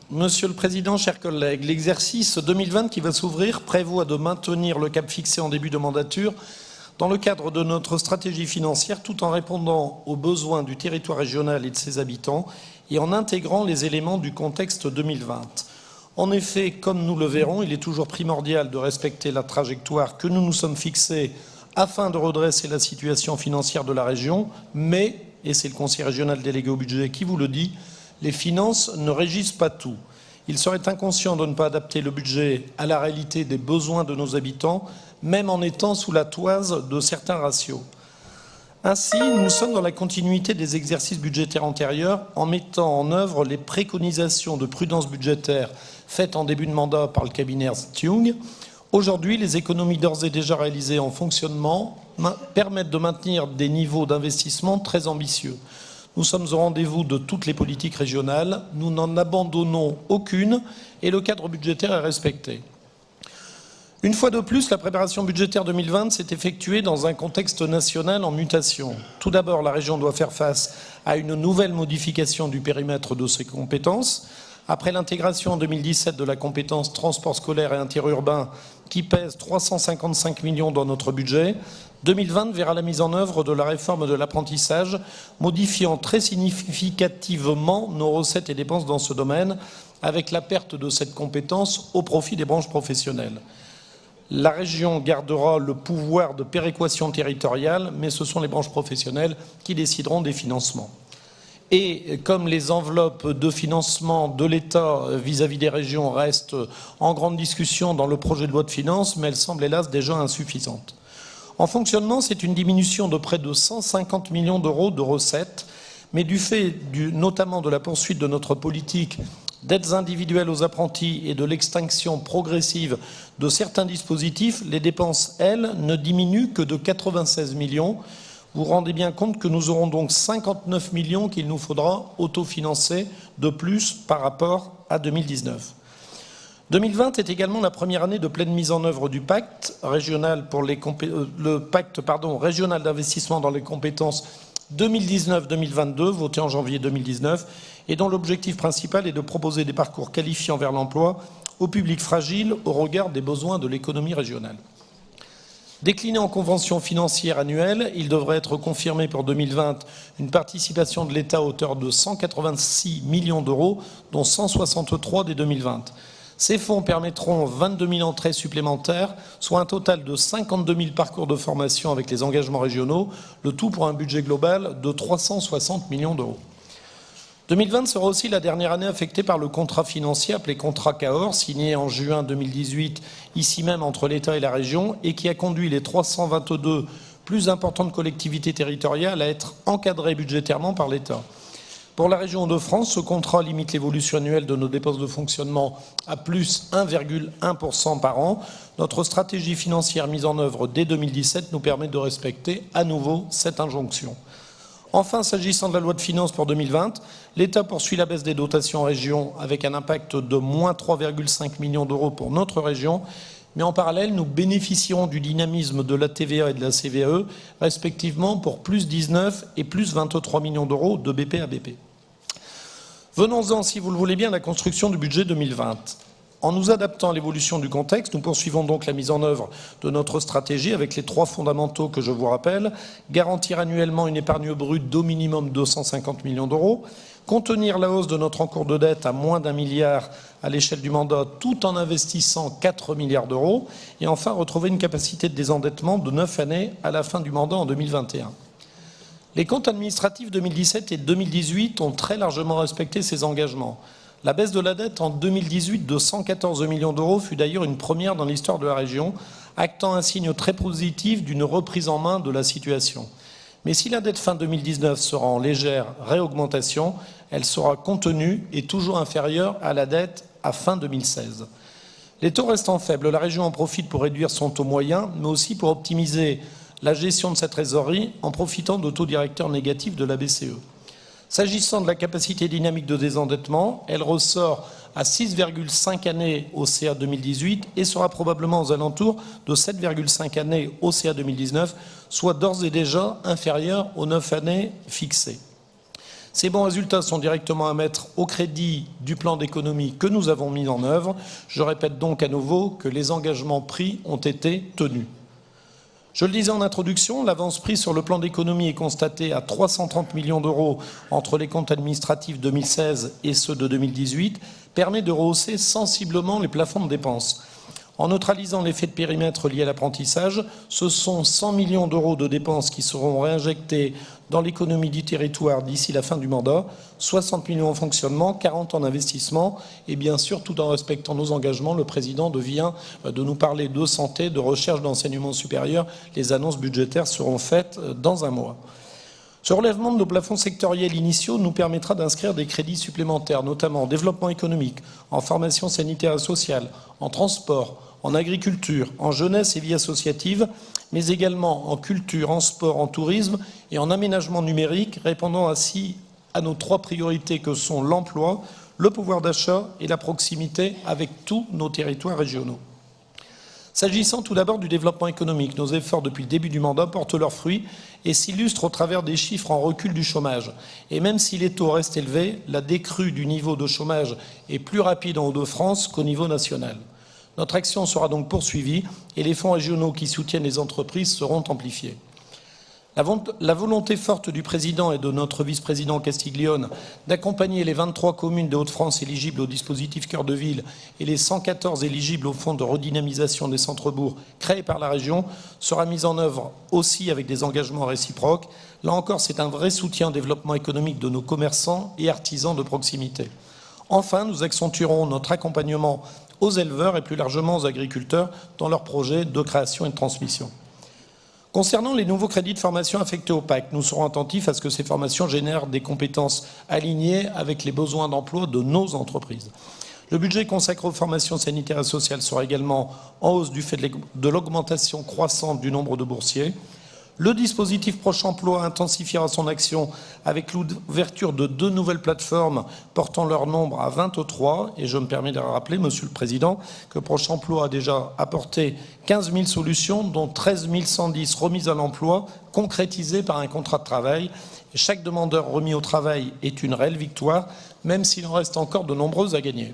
Monsieur le Président, chers collègues, l'exercice 2020 qui va s'ouvrir prévoit de maintenir le cap fixé en début de mandature dans le cadre de notre stratégie financière, tout en répondant aux besoins du territoire régional et de ses habitants et en intégrant les éléments du contexte 2020. En effet, comme nous le verrons, il est toujours primordial de respecter la trajectoire que nous nous sommes fixée afin de redresser la situation financière de la région, mais, et c'est le conseiller régional délégué au budget qui vous le dit, les finances ne régissent pas tout. Il serait inconscient de ne pas adapter le budget à la réalité des besoins de nos habitants, même en étant sous la toise de certains ratios. Ainsi, nous sommes dans la continuité des exercices budgétaires antérieurs en mettant en œuvre les préconisations de prudence budgétaire faites en début de mandat par le cabinet Ernst & Young. Aujourd'hui, les économies d'ores et déjà réalisées en fonctionnement permettent de maintenir des niveaux d'investissement très ambitieux. Nous sommes au rendez-vous de toutes les politiques régionales, nous n'en abandonnons aucune et le cadre budgétaire est respecté. Une fois de plus, la préparation budgétaire 2020 s'est effectuée dans un contexte national en mutation. Tout d'abord, la région doit faire face à une nouvelle modification du périmètre de ses compétences. Après l'intégration en 2017 de la compétence transport scolaire et interurbain qui pèse 355 millions dans notre budget, 2020 verra la mise en œuvre de la réforme de l'apprentissage, modifiant très significativement nos recettes et dépenses dans ce domaine, avec la perte de cette compétence au profit des branches professionnelles. La région gardera le pouvoir de péréquation territoriale, mais ce sont les branches professionnelles qui décideront des financements. Et comme les enveloppes de financement de l'État vis-à-vis des régions restent en grande discussion dans le projet de loi de finances, mais elles semblent hélas déjà insuffisantes. En fonctionnement, c'est une diminution de près de 150 millions d'euros de recettes, mais du fait notamment de la poursuite de notre politique d'aides individuelles aux apprentis et de l'extinction progressive de certains dispositifs, les dépenses, elles, ne diminuent que de 96 millions. Vous vous rendez bien compte que nous aurons donc 59 millions qu'il nous faudra autofinancer de plus par rapport à 2019. 2020 est également la première année de pleine mise en œuvre du pacte régional régional d'investissement dans les compétences 2019-2022, voté en janvier 2019, et dont l'objectif principal est de proposer des parcours qualifiants vers l'emploi au public fragile au regard des besoins de l'économie régionale. Décliné en convention financière annuelle, il devrait être confirmé pour 2020 une participation de l'État à hauteur de 186 millions d'euros, dont 163 dès 2020. Ces fonds permettront 22 000 entrées supplémentaires, soit un total de 52 000 parcours de formation avec les engagements régionaux, le tout pour un budget global de 360 millions d'euros. 2020 sera aussi la dernière année affectée par le contrat financier appelé contrat Cahors, signé en juin 2018, ici même entre l'État et la région, et qui a conduit les 322 plus importantes collectivités territoriales à être encadrées budgétairement par l'État. Pour la région Hauts-de-France, ce contrat limite l'évolution annuelle de nos dépenses de fonctionnement à plus 1,1% par an. Notre stratégie financière mise en œuvre dès 2017 nous permet de respecter à nouveau cette injonction. Enfin, s'agissant de la loi de finances pour 2020, l'État poursuit la baisse des dotations en région avec un impact de moins 3,5 millions d'euros pour notre région. Mais en parallèle, nous bénéficierons du dynamisme de la TVA et de la CVAE, respectivement pour plus 19 et plus 23 millions d'euros de BP à BP. Venons-en, si vous le voulez bien, à la construction du budget 2020. En nous adaptant à l'évolution du contexte, nous poursuivons donc la mise en œuvre de notre stratégie avec les trois fondamentaux que je vous rappelle. Garantir annuellement une épargne brute d'au minimum 250 millions d'euros, contenir la hausse de notre encours de dette à moins d'1 milliard à l'échelle du mandat tout en investissant 4 milliards d'euros et enfin retrouver une capacité de désendettement de 9 années à la fin du mandat en 2021. Les comptes administratifs 2017 et 2018 ont très largement respecté ces engagements. La baisse de la dette en 2018 de 114 millions d'euros fut d'ailleurs une première dans l'histoire de la région, actant un signe très positif d'une reprise en main de la situation. Mais si la dette fin 2019 sera en légère réaugmentation, elle sera contenue et toujours inférieure à la dette à fin 2016. Les taux restant faibles, la région en profite pour réduire son taux moyen, mais aussi pour optimiser la gestion de sa trésorerie en profitant de taux directeurs négatifs de la BCE. S'agissant de la capacité dynamique de désendettement, elle ressort à 6,5 années au CA 2018 et sera probablement aux alentours de 7,5 années au CA 2019, soit d'ores et déjà inférieure aux 9 années fixées. Ces bons résultats sont directement à mettre au crédit du plan d'économie que nous avons mis en œuvre. Je répète donc à nouveau que les engagements pris ont été tenus. Je le disais en introduction, l'avance prise sur le plan d'économie est constatée à 330 millions d'euros entre les comptes administratifs 2016 et ceux de 2018, permet de rehausser sensiblement les plafonds de dépenses. En neutralisant l'effet de périmètre lié à l'apprentissage, ce sont 100 millions d'euros de dépenses qui seront réinjectés dans l'économie du territoire d'ici la fin du mandat, 60 millions en fonctionnement, 40 en investissement, et bien sûr, tout en respectant nos engagements, le Président vient de nous parler de santé, de recherche, d'enseignement supérieur. Les annonces budgétaires seront faites dans un mois. Ce relèvement de nos plafonds sectoriels initiaux nous permettra d'inscrire des crédits supplémentaires, notamment en développement économique, en formation sanitaire et sociale, en transport, en agriculture, en jeunesse et vie associative, mais également en culture, en sport, en tourisme et en aménagement numérique, répondant ainsi à nos trois priorités que sont l'emploi, le pouvoir d'achat et la proximité avec tous nos territoires régionaux. S'agissant tout d'abord du développement économique, nos efforts depuis le début du mandat portent leurs fruits et s'illustrent au travers des chiffres en recul du chômage. Et même si les taux restent élevés, la décrue du niveau de chômage est plus rapide en Hauts-de-France qu'au niveau national. Notre action sera donc poursuivie et les fonds régionaux qui soutiennent les entreprises seront amplifiés. La volonté forte du Président et de notre vice-président Castiglione d'accompagner les 23 communes de Hauts-de-France éligibles au dispositif Cœur de Ville et les 114 éligibles au fonds de redynamisation des centres-bourgs créés par la région sera mise en œuvre aussi avec des engagements réciproques. Là encore, c'est un vrai soutien au développement économique de nos commerçants et artisans de proximité. Enfin, nous accentuerons notre accompagnement aux éleveurs et plus largement aux agriculteurs dans leurs projets de création et de transmission. Concernant les nouveaux crédits de formation affectés au PAC, nous serons attentifs à ce que ces formations génèrent des compétences alignées avec les besoins d'emploi de nos entreprises. Le budget consacré aux formations sanitaires et sociales sera également en hausse du fait de l'augmentation croissante du nombre de boursiers. Le dispositif Proche Emploi intensifiera son action avec l'ouverture de 2 nouvelles plateformes portant leur nombre à 23. Et je me permets de rappeler, Monsieur le Président, que Proche Emploi a déjà apporté 15 000 solutions, dont 13 110 remises à l'emploi, concrétisées par un contrat de travail. Et chaque demandeur remis au travail est une réelle victoire, même s'il en reste encore de nombreuses à gagner.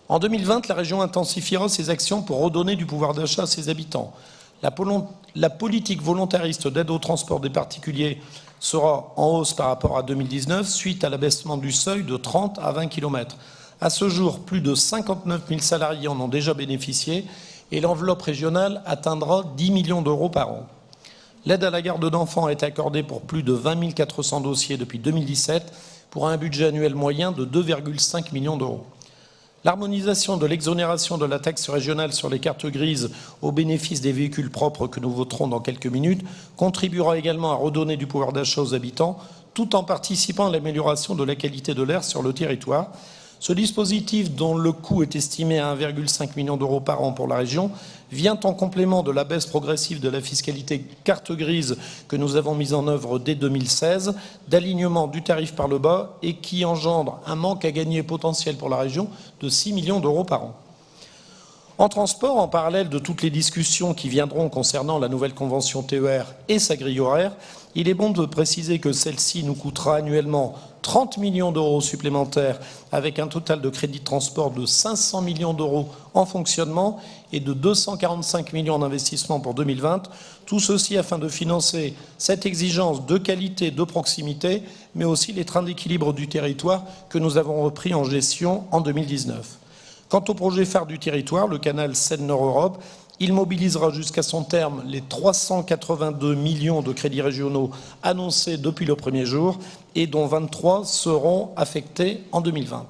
En 2020, la région intensifiera ses actions pour redonner du pouvoir d'achat à ses habitants. La politique volontariste d'aide au transport des particuliers sera en hausse par rapport à 2019 suite à l'abaissement du seuil de 30 à 20 km. À ce jour, plus de 59 000 salariés en ont déjà bénéficié et l'enveloppe régionale atteindra 10 millions d'euros par an. L'aide à la garde d'enfants a été accordée pour plus de 20 400 dossiers depuis 2017 pour un budget annuel moyen de 2,5 millions d'euros. L'harmonisation de l'exonération de la taxe régionale sur les cartes grises au bénéfice des véhicules propres que nous voterons dans quelques minutes contribuera également à redonner du pouvoir d'achat aux habitants tout en participant à l'amélioration de la qualité de l'air sur le territoire. Ce dispositif, dont le coût est estimé à 1,5 million d'euros par an pour la région, vient en complément de la baisse progressive de la fiscalité carte grise que nous avons mise en œuvre dès 2016, d'alignement du tarif par le bas et qui engendre un manque à gagner potentiel pour la région de 6 millions d'euros par an. En transport, en parallèle de toutes les discussions qui viendront concernant la nouvelle convention TER et sa grille horaire, il est bon de préciser que celle-ci nous coûtera annuellement 30 millions d'euros supplémentaires avec un total de crédit de transport de 500 millions d'euros en fonctionnement et de 245 millions en investissement pour 2020. Tout ceci afin de financer cette exigence de qualité, de proximité, mais aussi les trains d'équilibre du territoire que nous avons repris en gestion en 2019. Quant au projet phare du territoire, le canal Seine-Nord-Europe, il mobilisera jusqu'à son terme les 382 millions de crédits régionaux annoncés depuis le premier jour et dont 23 seront affectés en 2020.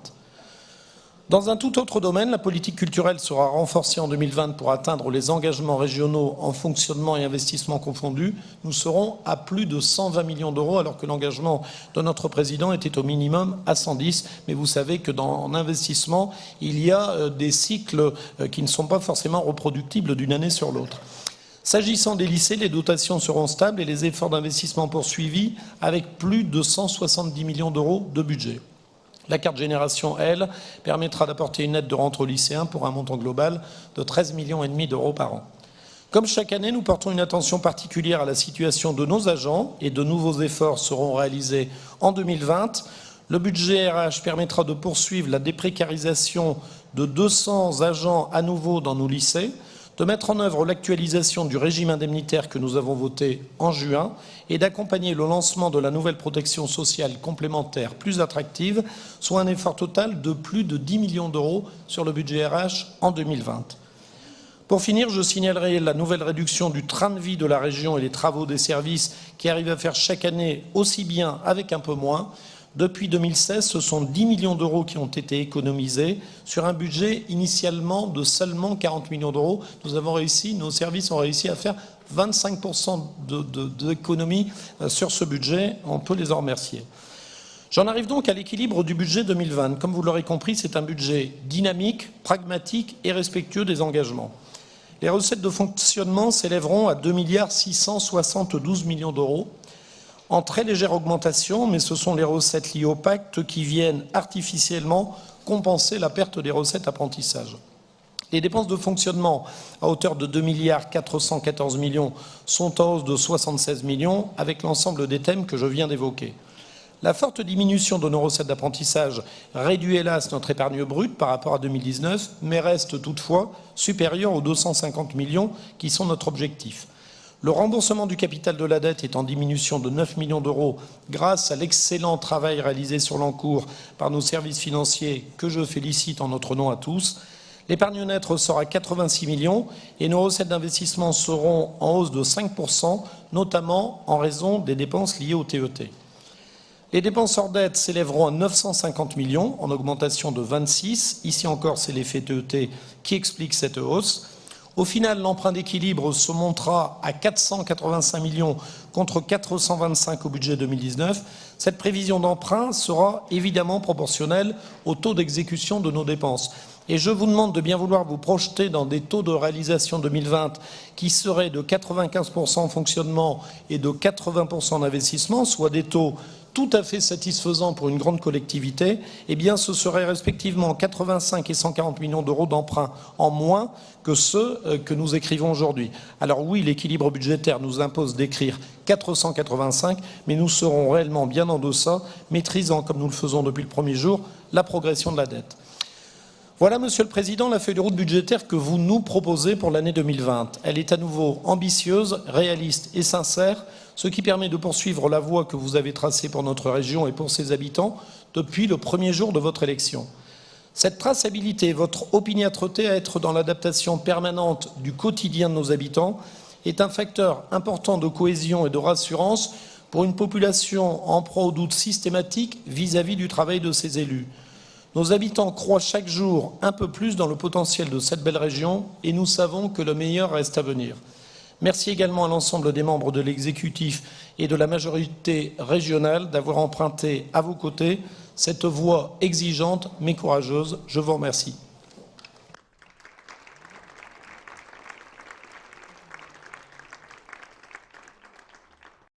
Dans un tout autre domaine, la politique culturelle sera renforcée en 2020 pour atteindre les engagements régionaux en fonctionnement et investissement confondus. Nous serons à plus de 120 millions d'euros alors que l'engagement de notre président était au minimum à 110. Mais vous savez que dans l'investissement, il y a des cycles qui ne sont pas forcément reproductibles d'une année sur l'autre. S'agissant des lycées, les dotations seront stables et les efforts d'investissement poursuivis avec plus de 170 millions d'euros de budget. La carte génération, elle, permettra d'apporter une aide de rentrée aux lycéens pour un montant global de 13,5 millions d'euros par an. Comme chaque année, nous portons une attention particulière à la situation de nos agents et de nouveaux efforts seront réalisés en 2020. Le budget RH permettra de poursuivre la déprécarisation de 200 agents à nouveau dans nos lycées, de mettre en œuvre l'actualisation du régime indemnitaire que nous avons voté en juin et d'accompagner le lancement de la nouvelle protection sociale complémentaire plus attractive, soit un effort total de plus de 10 millions d'euros sur le budget RH en 2020. Pour finir, je signalerai la nouvelle réduction du train de vie de la région et les travaux des services qui arrivent à faire chaque année aussi bien avec un peu moins. Depuis 2016, ce sont 10 millions d'euros qui ont été économisés sur un budget initialement de seulement 40 millions d'euros. Nos services ont réussi à faire 25% d'économie sur ce budget. On peut les en remercier. J'en arrive donc à l'équilibre du budget 2020. Comme vous l'aurez compris, c'est un budget dynamique, pragmatique et respectueux des engagements. Les recettes de fonctionnement s'élèveront à 2 672 millions d'euros, en très légère augmentation, mais ce sont les recettes liées au pacte qui viennent artificiellement compenser la perte des recettes apprentissage. Les dépenses de fonctionnement à hauteur de 2 414 millions sont en hausse de 76 millions avec l'ensemble des thèmes que je viens d'évoquer. La forte diminution de nos recettes d'apprentissage réduit hélas notre épargne brute par rapport à 2019, mais reste toutefois supérieure aux 250 millions qui sont notre objectif. Le remboursement du capital de la dette est en diminution de 9 millions d'euros grâce à l'excellent travail réalisé sur l'encours par nos services financiers que je félicite en notre nom à tous. L'épargne nette ressort à 86 millions et nos recettes d'investissement seront en hausse de 5%, notamment en raison des dépenses liées au TET. Les dépenses hors dette s'élèveront à 950 millions, en augmentation de 26. Ici encore, c'est l'effet TET qui explique cette hausse. Au final, l'emprunt d'équilibre se montera à 485 millions contre 425 au budget 2019. Cette prévision d'emprunt sera évidemment proportionnelle au taux d'exécution de nos dépenses. Et je vous demande de bien vouloir vous projeter dans des taux de réalisation 2020 qui seraient de 95% en fonctionnement et de 80% en investissement, soit des taux tout à fait satisfaisants pour une grande collectivité. Eh bien, ce serait respectivement 85 et 140 millions d'euros d'emprunts en moins que ceux que nous écrivons aujourd'hui. Alors oui, l'équilibre budgétaire nous impose d'écrire 485, mais nous serons réellement bien en deçà, maîtrisant, comme nous le faisons depuis le premier jour, la progression de la dette. Voilà, Monsieur le Président, la feuille de route budgétaire que vous nous proposez pour l'année 2020. Elle est à nouveau ambitieuse, réaliste et sincère, ce qui permet de poursuivre la voie que vous avez tracée pour notre région et pour ses habitants depuis le premier jour de votre élection. Cette traçabilité, votre opiniâtreté à être dans l'adaptation permanente du quotidien de nos habitants est un facteur important de cohésion et de rassurance pour une population en proie au doute systématique vis-à-vis du travail de ses élus. Nos habitants croient chaque jour un peu plus dans le potentiel de cette belle région et nous savons que le meilleur reste à venir. Merci également à l'ensemble des membres de l'exécutif et de la majorité régionale d'avoir emprunté à vos côtés cette voie exigeante mais courageuse. Je vous remercie.